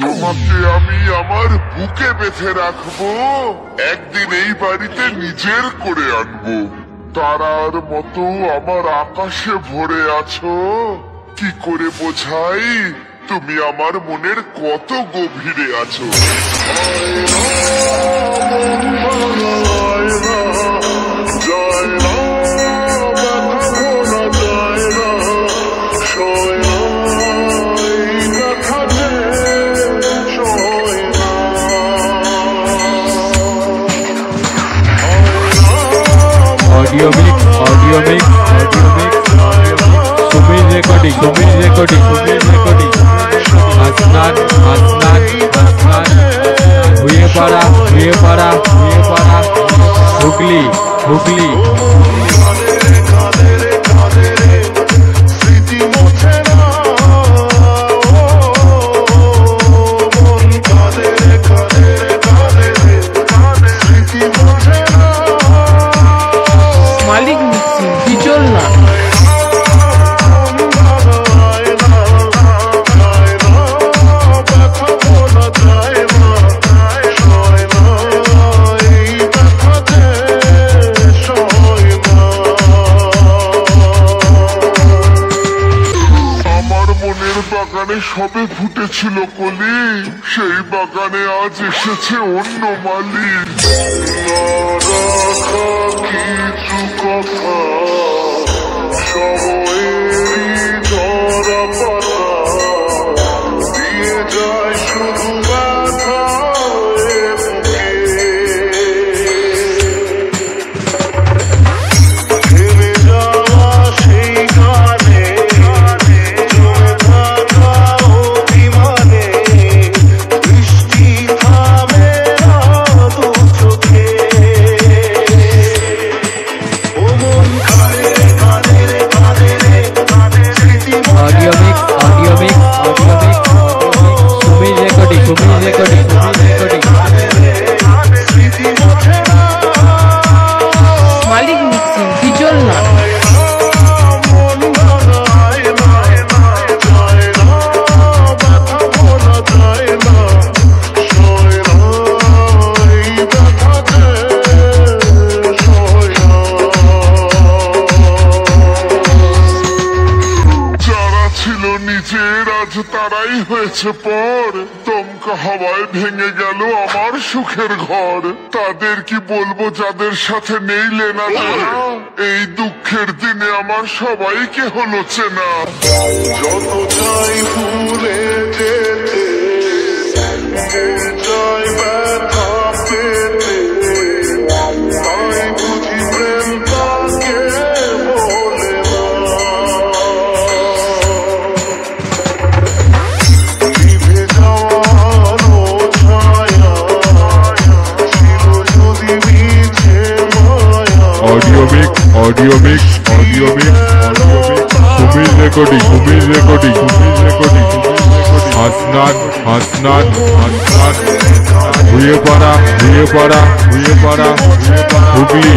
তোমাকে আমি আমার বুকে বেঁধে রাখবো, একদিন এই বাড়িতে নিজের করে আনবো। তারার মতো আমার আকাশে ভরে আছো, কি করে বোঝাই তুমি আমার মনের কত গভীরে আছো। Audio mix, Sumit recording, Hasnan, Huye para, Hugli, মালিক মিক্সিং বিচল না। বাগানে সবে ফুটেছিল কলি, সেই বাগানে আজ এসেছে অন্য মালিক। কিছু কথা সময়েরই ঝরা পাতা দিয়ে যায় শুধু ব্যথা বুকে। থেমে যাওয়া সেই গানে জমে থাকা অভিমানে বৃষ্টি থামে না দু চোখে। Audio mix, Sumit recording, মালিক মিক্সিং বিচল না। নিজের আজ তারাই হয়েছে পর, দমকা হাওয়ায় ভেঙে গেল আমার সুখের ঘর। তাদের কি বলবো যাদের সাথে নেই লেনা দেনা, এই দুঃখের দিনে আমার সবাইকে হলো চেনা। যত চাই ভুলে যেতে, চাই ব্যথা পেতে, তাই বুঝি প্রেম তাকে বলে না। Audio mix, Sumit recording, Hasnan, Huye para, Hugli,